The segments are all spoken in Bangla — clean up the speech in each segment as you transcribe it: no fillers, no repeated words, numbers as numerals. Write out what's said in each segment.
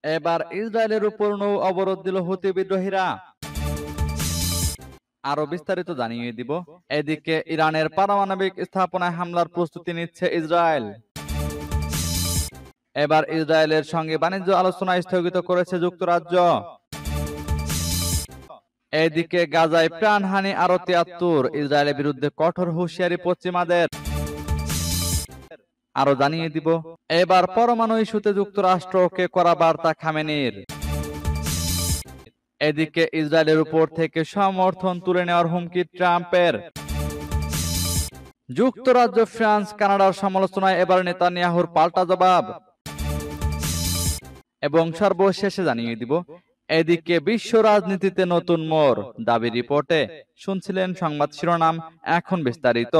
এবার ইসরায়েলের উপর নৌ অবরোধ দিল হুতি বিদ্রোহীরা। আরো বিস্তারিত জানিয়ে দিব। এদিকে ইরানের পারমাণবিক স্থাপনায় হামলার প্রস্তুতি নিচ্ছে ইসরায়েল। এবার ইসরায়েলের সঙ্গে বাণিজ্য আলোচনা স্থগিত করেছে যুক্তরাজ্য। এদিকে গাজায় প্রাণহানি আরো ৭৩, ইসরায়েলের বিরুদ্ধে কঠোর হুঁশিয়ারি পশ্চিমাদের। আরো জানিয়ে দিব, এবার পরমাণু ইস্যুতে যুক্তরাষ্ট্রকে করা বার্তা খামেনির। এদিকে ইসরায়েলের উপর থেকে সমর্থন তুলে নেওয়ার হুমকি ট্রাম্পের। যুক্তরাজ্য, ফ্রান্স, কানাডার সমালোচনায় এবার নেতানিয়াহুর পাল্টা জবাব। এবং সর্বশেষে জানিয়ে দিব, এদিকে বিশ্ব রাজনীতিতে নতুন মোড়, দাবি রিপোর্টে। শুনছিলেন সংবাদ শিরোনাম, এখন বিস্তারিত।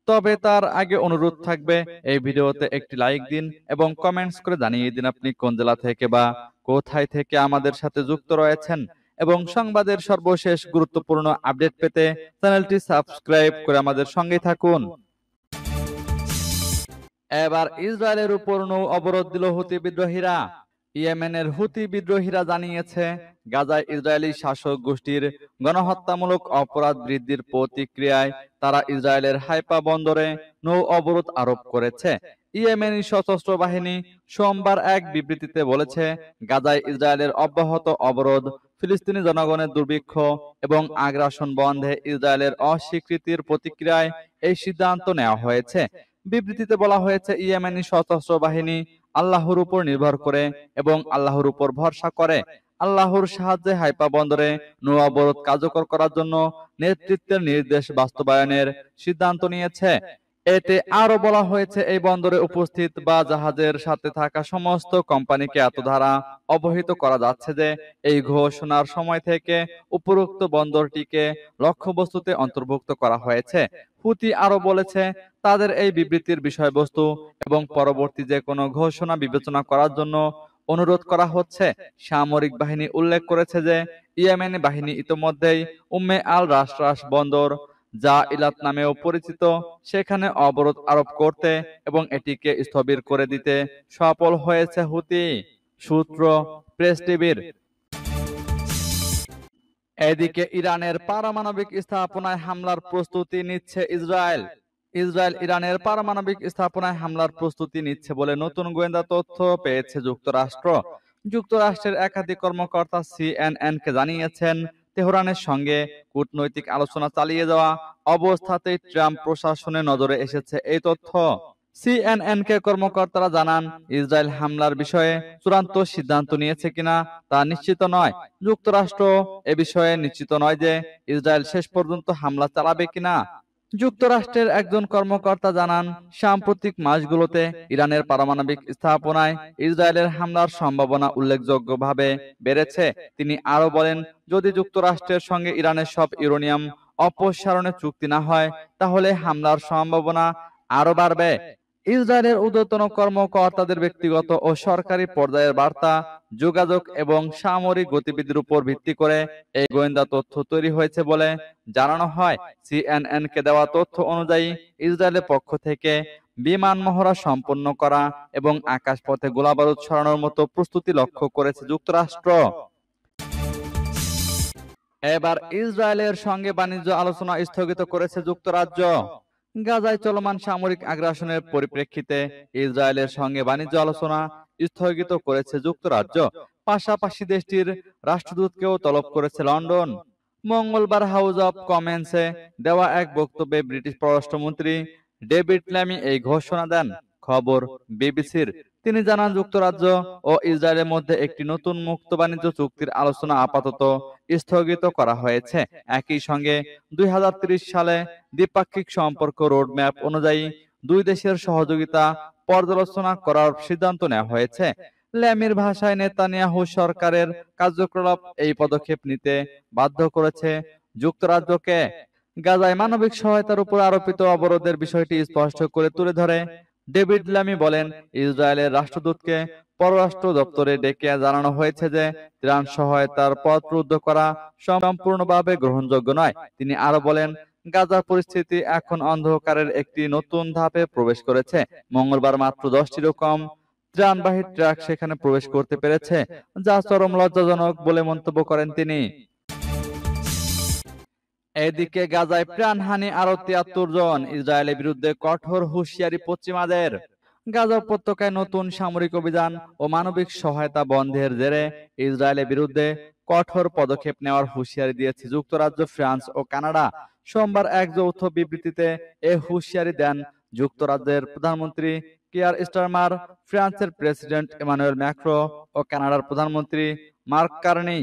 তবে তার আগে অনুরোধ থাকবে, এই ভিডিওতে একটি লাইক দিন এবং কমেন্টস করে জানিয়ে দিন আপনি কোন জেলা থেকে বা কোথায় থেকে আমাদের সাথে যুক্ত রয়েছেন। এবং সংবাদের সর্বশেষ গুরুত্বপূর্ণ আপডেট পেতে চ্যানেলটি সাবস্ক্রাইব করে আমাদের সঙ্গে থাকুন। এবার ইসরায়েলের উপর নৌ অবরোধ দিল হুতি বিদ্রোহীরা। ইয়েমেনের হুতি বিদ্রোহীরা জানিয়েছে, গাজায় ইসরায়েলি শাসক গোষ্ঠীর গণহত্যামূলক অপরাধ বৃদ্ধির প্রতিক্রিয়ায় তারা ইসরায়েলের হাইফা বন্দরে নৌ অবরোধ আরোপ করেছে। ইয়েমেনি সশস্ত্র বাহিনী সোমবার এক বিবৃতিতে বলেছে, গাজায় ইসরায়েলের অব্যাহত অবরোধ, ফিলিস্তিনি জনগণের দুর্ভিক্ষ এবং আগ্রাসন বন্ধে ইসরায়েলের অস্বীকৃতির প্রতিক্রিয়ায় এই সিদ্ধান্ত নেওয়া হয়েছে। বিবৃতিতে বলা হয়েছে, ইয়েমেনি সশস্ত্র বাহিনী আল্লাহর উপর নির্ভর করে এবং আল্লাহর উপর ভরসা করে। আল্লাহর সাহায্যে হাইফা বন্দরে নৌ অবরোধ কার্যকর করার জন্য নেতৃত্বের নির্দেশ বাস্তবায়নের সিদ্ধান্ত নিয়েছে। এতে আরো বলা হয়েছে, এই বন্দরে উপস্থিত বা জাহাজের সাথে থাকা সমস্ত কোম্পানিকে এত দ্বারা অবহিত করা যাচ্ছে যে এই ঘোষণার সময় থেকে উপরোক্ত বন্দরটিকে লক্ষ্যবস্তুতে অন্তর্ভুক্ত করা হয়েছে। হুতি আরো বলেছে, তাদের এই বিবৃতির বিষয়বস্তু এবং পরবর্তী যে কোনো ঘোষণা বিবেচনা করার জন্য অনুরোধ করা হচ্ছে। সামরিক বাহিনী উল্লেখ করেছে যে ইয়েমেনি বাহিনী ইতোমধ্যেই উম্মে আল রাশরাশ বন্দর, যা ইলাত নামেও পরিচিত, সেখানে অবরোধ আরোপ করতে এবং এটিকে স্থবির করে দিতে সফল হয়েছে হুতি। সূত্র প্রেস টিভির। এদিকে ইরানের পারমাণবিক স্থাপনায় হামলার প্রস্তুতি নিচ্ছে ইসরায়েল। ইসরায়েল ইরানের পারমাণবিক স্থাপনায় হামলার প্রস্তুতি নিচ্ছে বলে নতুন গোয়েন্দা তথ্য পেয়েছে যুক্তরাষ্ট্র। যুক্তরাষ্ট্রের একাধিক কর্মকর্তা সিএনএন-কে জানিয়েছেন, তেহরানের সঙ্গে কূটনৈতিক আলোচনা চালিয়ে যাওয়া অবস্থাতেই ট্রাম্প প্রশাসনের নজরে এসেছে এই তথ্য। সিএনএন-কে কর্মকর্তারা জানান, ইসরায়েল হামলার বিষয়ে চূড়ান্ত সিদ্ধান্ত নিয়েছে কিনা তা নিশ্চিত নয়। যুক্তরাষ্ট্র এ বিষয়ে নিশ্চিত নয় যে ইসরায়েল শেষ পর্যন্ত হামলা চালাবে কিনা। যুক্তরাষ্ট্রের একজন কর্মকর্তা জানান, সাম্প্রতিক মাসগুলোতে ইরানের পারমাণবিক স্থাপনায় ইসরায়েলের হামলার সম্ভাবনা উল্লেখযোগ্যভাবে বেড়েছে। তিনি আরো বলেন, যদি যুক্তরাষ্ট্রের সঙ্গে ইরানের সব ইউরেনিয়াম অপসারণের চুক্তি না হয়, তাহলে হামলার সম্ভাবনা আরো বাড়বে। ইসরায়েলের ঊর্ধ্বতন কর্মকর্তাদের ব্যক্তিগত ও সরকারি পর্যায়ের বার্তা, যোগাযোগ এবং সামরিক গতিবিধির উপর ভিত্তি করে এই গোয়েন্দা তথ্য তৈরি হয়েছে বলে জানানো হয়। সিএনএন-কে দেওয়া তথ্য অনুযায়ী, ইসরায়েলের পক্ষ থেকে বিমান মহড়া সম্পন্ন করা এবং আকাশপথে গোলাবারুদ ছড়ানোর মতো প্রস্তুতি লক্ষ্য করেছে যুক্তরাষ্ট্র। এবার ইসরায়েলের সঙ্গে বাণিজ্য আলোচনা স্থগিত করেছে যুক্তরাজ্য। গাজায় চলমান সামরিক আগ্রাসনের পরিপ্রেক্ষিতে ইসরায়েলের সঙ্গে বাণিজ্য আলোচনা স্থগিত করেছে যুক্তরাজ্য। পাশাপাশি দেশটির রাষ্ট্রদূতকেও তলব করেছে লন্ডন। মঙ্গলবার হাউস অব কমন্সে দেওয়া এক বক্তব্যে ব্রিটিশ পররাষ্ট্রমন্ত্রী ডেভিড ল্যামি এই ঘোষণা দেন। খবর বিবিসির। তিনি জানান, যুক্তরাজ্য ও ইসরায়েলের মধ্যে একটি নতুন মুক্ত বাণিজ্য চুক্তির আলোচনা আপাতত স্থগিত করা হয়েছে। একই সঙ্গে 2030 সালে দ্বিপাক্ষিক সম্পর্ক রোডম্যাপ অনুযায়ী দুই দেশের সহযোগিতা পর্যালোচনা করার সিদ্ধান্ত নেওয়া হয়েছে। ল্যামির ভাষায়, নেতানিয়াহু সরকারের কার্যকলাপ এই পদক্ষেপ নিতে বাধ্য করেছে যুক্তরাজ্যকে। গাজায় মানবিক সহায়তার উপর আরোপিত অবরোধের বিষয়টি স্পষ্ট করে তুলে ধরে ডেভিড ল্যামি বলেন, ইসরায়েলের রাষ্ট্রদূতকে পররাষ্ট্র দপ্তরে ডেকে জানানো হয়েছে যে ত্রাণ সহায়তার পথ রুদ্ধ করা সম্পূর্ণভাবে গ্রহণযোগ্য নয়। তিনি আরো বলেন, গাজার পরিস্থিতি এখন অন্ধকারের একটি নতুন ধাপে প্রবেশ করেছে। মঙ্গলবার মাত্র 10টিরও কম ত্রাণবাহী ট্রাক সেখানে প্রবেশ করতে পেরেছে, যা চরম লজ্জাজনক বলে মন্তব্য করেন তিনি। এদিকে গাজায় প্রাণহানি আরো ৭৩ জন, ইসরায়েলের বিরুদ্ধে কঠোর হুঁশিয়ারি পশ্চিমাদের। গাজা উপত্যকায় নতুন সামরিক অভিযান ও মানবিক সহায়তা বন্ধের জেরে ইসরায়েলের বিরুদ্ধে কঠোর পদক্ষেপ নেওয়ার হুঁশিয়ারি দিয়েছে যুক্তরাজ্য, ফ্রান্স ও কানাডা। সোমবার এক যৌথ বিবৃতিতে এ হুঁশিয়ারি দেন যুক্তরাজ্যের প্রধানমন্ত্রী কিয়ার স্টারমার, ফ্রান্সের প্রেসিডেন্ট ইমানুয়েল ম্যাক্রো ও কানাডার প্রধানমন্ত্রী মার্ক কার্নি।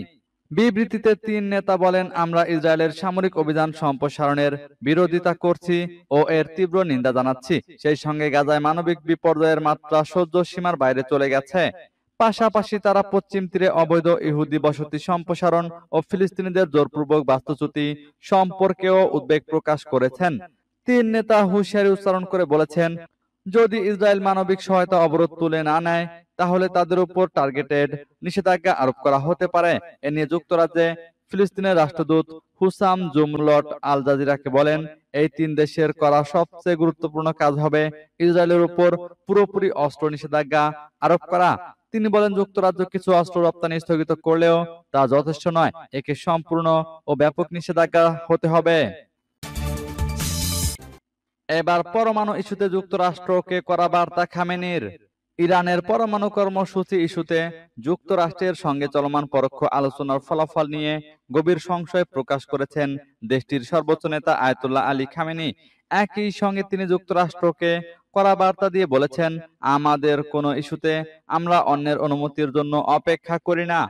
বিবৃতিতে তিন নেতা বলেন, আমরা ইসরায়েলের সামরিক অভিযান সম্প্রসারণের বিরোধিতা করছি ও এর তীব্র নিন্দা জানাচ্ছি। সেই সঙ্গে গাজায় মানবিক বিপর্যয়ের মাত্রা সহ্য সীমার বাইরে চলে গেছে। পাশাপাশি তারা পশ্চিম তীরে অবৈধ ইহুদি বসতি সম্প্রসারণ ও ফিলিস্তিনিদের জোরপূর্বক বাস্তুচ্যুতি সম্পর্কেও উদ্বেগ প্রকাশ করেছেন। তিন নেতা হুঁশিয়ারি উচ্চারণ করে বলেছেন, যদি ইসরায়েল মানবিক সহায়তা অবরোধ তুলে না নেয় তাহলে তাদের উপর টার্গেটেড নিষেধাজ্ঞা আরোপ করা হতে পারে। এ নিয়ে যুক্তরাজ্যে ফিলিস্তিনের রাষ্ট্রদূত হুসাম জুমলট আল জাজিরাকে বলেন, এই তিন দেশের করা সবচেয়ে গুরুত্বপূর্ণ কাজ হবে ইসরায়েলের উপর পুরোপুরি অস্ত্র নিষেধাজ্ঞা আরোপ করা। তিনি বলেন, যুক্তরাজ্য কিছু অস্ত্র রপ্তানি স্থগিত করলেও তা যথেষ্ট নয়, একে সম্পূর্ণ ও ব্যাপক নিষেধাজ্ঞা হতে হবে। এবার পরমাণু ইস্যুতে যুক্তরাষ্ট্রকে করা বার্তা খামেনির। ইরানের পরমাণু কর্মসূচি ইস্যুতে যুক্তরাষ্ট্রের সঙ্গে চলমান পরোক্ষ আলোচনার ফলাফল নিয়ে গভীর সংশয় প্রকাশ করেছেন দেশটির সর্বোচ্চ নেতা আয়াতুল্লাহ আলী খামেনি। একই সঙ্গে তিনি যুক্তরাষ্ট্রকে কড়া বার্তা দিয়ে বলেছেন, আমাদের কোনো ইস্যুতে আমরা অন্যের অনুমতির জন্য অপেক্ষা করি না।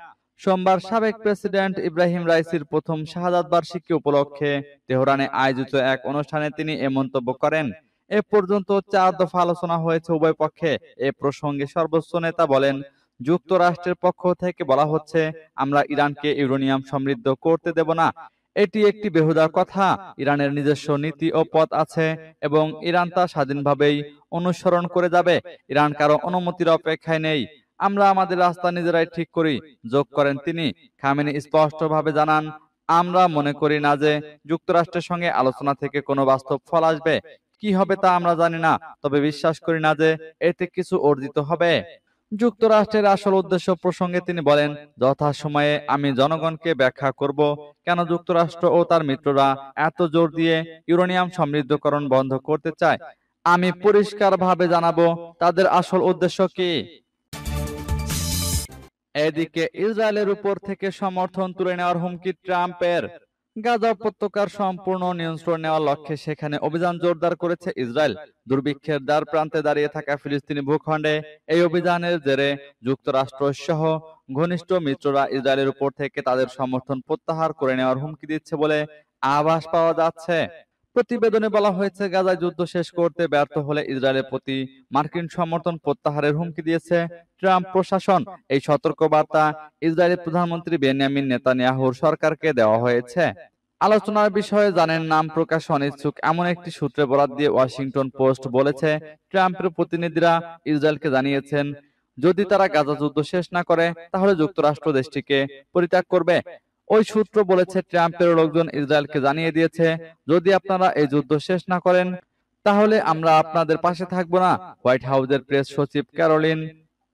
সোমবার সাবেক প্রেসিডেন্ট ইব্রাহিম রাইসির প্রথম শাহাদাত বার্ষিকী উপলক্ষে তেহরানে আয়োজিত এক অনুষ্ঠানে তিনি এ মন্তব্য করেন। এ পর্যন্ত ৪ দফা আলোচনা হয়েছে উভয় পক্ষে। এ প্রসঙ্গে সর্বোচ্চ নেতা বলেন, যুক্তরাষ্ট্রের পক্ষ থেকে বলা হচ্ছে, আমরা ইরানকে ইউরেনিয়াম সমৃদ্ধ করতে দেব না। এটি একটি বেহুদা কথা। ইরানের নিজস্ব নীতি ও পথ আছে এবং ইরান তা স্বাধীনভাবেই অনুসরণ করে যাবে। ইরান কারো অনুমতির অপেক্ষায় নেই। আমরা আমাদের রাস্তা নিজেরাই ঠিক করি, যোগ করেন তিনি। খামেনি স্পষ্টভাবে জানান, আমরা মনে করি না যে যুক্তরাষ্ট্রের সঙ্গে আলোচনা থেকে কোনো বাস্তব ফল আসবে। কি হবে তা আমরা জানি না, তবে বিশ্বাস করি না যে এতে কিছু অর্জিত হবে। যুক্তরাষ্ট্রের আসল উদ্দেশ্য প্রসঙ্গে তিনি বলেন, যথাসময়ে আমি জনগণকে ব্যাখ্যা করব কেন যুক্তরাষ্ট্র ও তার মিত্ররা এত জোর দিয়ে ইউরেনিয়াম সমৃদ্ধকরণ বন্ধ করতে চায়। আমি পরিষ্কারভাবে জানাবো তাদের আসল উদ্দেশ্য কি। এদিকে ইসরায়েলের উপর থেকে সমর্থন তুলে নেওয়ার হুমকি ট্রাম্পের। গাজা উপত্যকার সম্পূর্ণ নিয়ন্ত্রণ নেওয়ার লক্ষ্যে সেখানে অভিযান জোরদার করেছে ইসরায়েল। দুর্ভিক্ষের দ্বার প্রান্তে দাঁড়িয়ে থাকা ফিলিস্তিনি ভূখণ্ডে এই অভিযানের জেরে যুক্তরাষ্ট্র সহ ঘনিষ্ঠ মিত্ররা ইসরায়েলের উপর থেকে তাদের সমর্থন প্রত্যাহার করে নেওয়ার হুমকি দিচ্ছে বলে আভাস পাওয়া যাচ্ছে। প্রতিবেদনে বলা হয়েছে, গাজায় যুদ্ধ শেষ করতে ব্যর্থ হলে ইসরায়েলের প্রতি মার্কিন সমর্থন প্রত্যাহারের হুমকি দিয়েছে ট্রাম্প প্রশাসন। এই সতর্কবার্তা ইসরায়েলের প্রধানমন্ত্রী বেনিয়ামিন নেতানিয়াহুর সরকারকে দেওয়া হয়েছে। আলোচনার বিষয়ে জানেন নাম প্রকাশ অনিচ্ছুক এমন একটি সূত্রে বরাত দিয়ে ওয়াশিংটন পোস্ট বলেছে, ট্রাম্পের প্রতিনিধিরা ইসরায়েলকে জানিয়েছেন, যদি তারা গাজা যুদ্ধ শেষ না করে তাহলে যুক্তরাষ্ট্র দেশটিকে পরিত্যাগ করবে। ওই সূত্র বলেছে, ট্রাম্পের লোকজন ইসরায়েলকে জানিয়ে দিয়েছে, যদি আপনারা এই যুদ্ধ শেষ না করেন তাহলে আমরা আপনাদের পাশে থাকব না। হোয়াইট হাউসের প্রেস সচিব ক্যারোলিন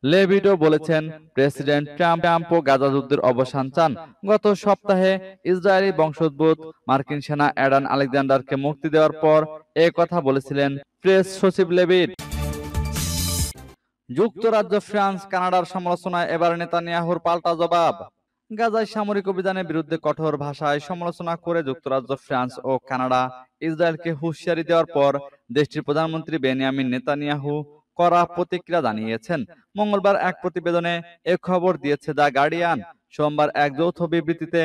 লেভিটো বলেছেন, প্রেসিডেন্ট ট্রাম্পও গাজা যুদ্ধের অবসান চান। গত সপ্তাহে ইসরায়েলি বংশোদ্ভূত মার্কিন সেনা অ্যাডান আলেকজান্ডারকে মুক্তি দেওয়ার পর এ কথা বলেছিলেন প্রেস সচিব লেভিট। যুক্তরাজ্য, ফ্রান্স, কানাডার সমালোচনায় এবার নেতানিয়াহুর পাল্টা জবাব। গাজায় সামরিক অভিযানের বিরুদ্ধে কঠোর ভাষায় সমালোচনা করে যুক্তরাজ্য, ফ্রান্স ও কানাডা ইসরায়েলকে হুঁশিয়ারি দেওয়ার পর দেশটির প্রধানমন্ত্রী বেনিয়ামিন নেতানিয়াহু কড়া প্রতিক্রিয়া জানিয়েছেন। মঙ্গলবার এক প্রতিবেদনে এ খবর দিয়েছে দ্য গার্ডিয়ান। সোমবার এক যৌথ বিবৃতিতে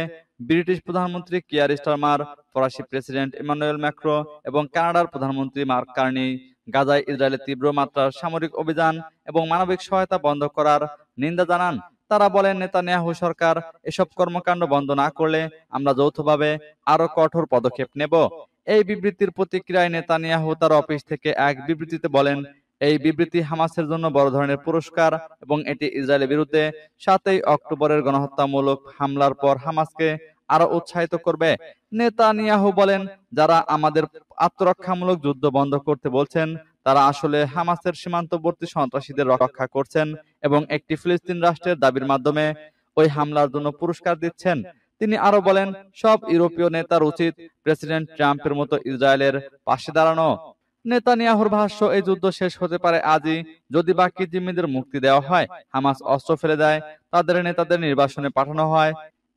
ব্রিটিশ প্রধানমন্ত্রী কিয়ার স্টারমার, ফরাসি প্রেসিডেন্ট ইমানুয়েল ম্যাক্রো এবং কানাডার প্রধানমন্ত্রী মার্ক কার্নি গাজায় ইসরায়েলের তীব্র মাত্রার সামরিক অভিযান এবং মানবিক সহায়তা বন্ধ করার নিন্দা জানান। তারা বলেন, নেতানিয়াহু সরকার এসব কর্মকাণ্ড বন্ধ না করলে আমরা যৌথভাবে আরো কঠোর পদক্ষেপ নেব। এই বিবৃতির প্রতিক্রিয়ায় নেতানিয়াহু তার অফিস থেকে এক বিবৃতিতে বলেন, এই বিবৃতি হামাসের জন্য বড় ধরনের পুরস্কার এবং এটি ইসরায়েলের বিরুদ্ধে ৭ই অক্টোবরের গণহত্যামূলক হামলার পর হামাসকে আরো উৎসাহিত করবে। নেতানিয়াহু বলেন, যারা আমাদের আত্মরক্ষামূলক যুদ্ধ বন্ধ করতে বলছেন তারা আসলে হামাসের সীমান্তবর্তী সন্ত্রাসীদের রক্ষা করছেন এবং একটি ফিলিস্তিন রাষ্ট্রের দাবির মাধ্যমে ওই হামলার জন্য পুরস্কার দিচ্ছেন। তিনি আরো বলেন, সব ইউরোপীয় নেতার উচিত প্রেসিডেন্ট ট্রাম্পের মতো ইসরায়েলের পাশে দাঁড়ানো। নেতানিয়াহুর ভাষ্য, এই যুদ্ধ শেষ হতে পারে আজই যদি বাকি জিম্মিদের মুক্তি দেওয়া হয়, হামাস অস্ত্র ফেলে দেয়, তাদের নেতাদের নির্বাসনে পাঠানো হয়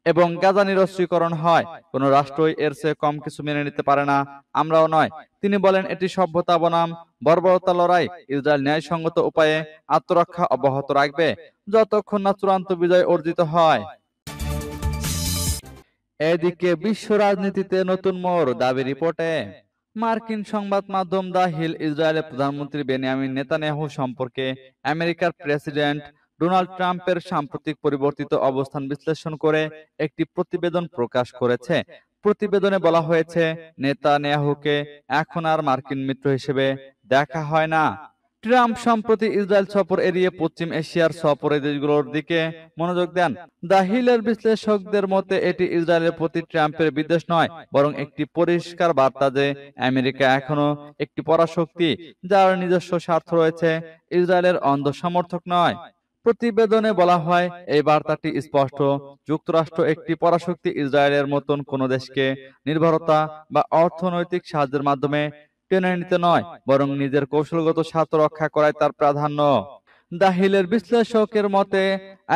এবং গাজা নিরস্ত্রীকরণ হয়। কোন রাষ্ট্রই এর চেয়ে কম কিছু মেনে নিতে পারে না, আমরাও নয়। তিনি বলেন, এটি সভ্যতা বনাম বর্বরতা লড়াই। ইসরায়েল ন্যায়সঙ্গত উপায়ে আত্মরক্ষা অব্যাহত রাখবে যতক্ষণ না চূড়ান্ত বিজয় অর্জিত হয়। এদিকে বিশ্ব রাজনীতিতে নতুন মোড়, দাবি রিপোর্টে। মার্কিন সংবাদ মাধ্যম দ্য হিল ইসরায়েলের প্রধানমন্ত্রী বেনিয়ামিন নেতানিয়াহু সম্পর্কে আমেরিকার প্রেসিডেন্ট ডোনাল্ড ট্রাম্পের সাম্প্রতিক পরিবর্তিত অবস্থান বিশ্লেষণ করে একটি প্রতিবেদন প্রকাশ করেছে। প্রতিবেদনে বলা হয়েছে, নেতানিয়াহুকে এখন আর মার্কিন মিত্র হিসেবে দেখা হয় না। ট্রাম্প সম্প্রতি ইসরায়েল সফর এড়িয়ে পশ্চিম এশিয়ার সফরে দেশগুলোর দিকে মনোযোগ দেন। দ্য হিলের বিশ্লেষকদের মতে এটি ইসরায়েলের প্রতি ট্রাম্পের বিদ্বেষ নয়, বরং একটি পরিষ্কার বার্তা যে আমেরিকা এখনো একটি পরাশক্তি, যার নিজস্ব স্বার্থ রয়েছে, ইসরায়েলের অন্ধ সমর্থক নয়। প্রতিবেদনে বলা হয়, এই বার্তাটি স্পষ্ট, যুক্তরাষ্ট্র একটি পরাশক্তি ইসরায়েলের মতন কোন দেশকে নির্ভরতা বা অর্থনৈতিক সাহায্যের মাধ্যমে টেনে নিতে নয়, বরং নিজের কৌশলগত স্বার্থ রক্ষা করায় তার প্রাধান্য। দ্য হিলের বিশ্লেষকের মতে,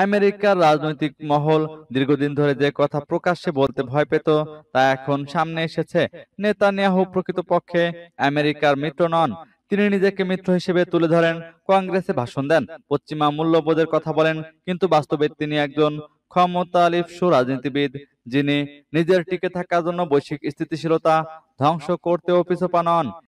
আমেরিকার রাজনৈতিক মহল দীর্ঘদিন ধরে যে কথা প্রকাশ্যে বলতে ভয় পেত, তা এখন সামনে এসেছে। নেতানিয়াহু প্রকৃতপক্ষে আমেরিকার মিত্র নন। তিনি নিজেকে মিত্র হিসেবে তুলে ধরেন, কংগ্রেসে ভাষণ দেন, পশ্চিমা মূল্যবোধের কথা বলেন, কিন্তু বাস্তবে তিনি একজন ক্ষমতালিপ্সু রাজনীতিবিদ, যিনি নিজের টিকে থাকার জন্য বৈশ্বিক স্থিতিশীলতা ধ্বংস করতেও পিছপা নন।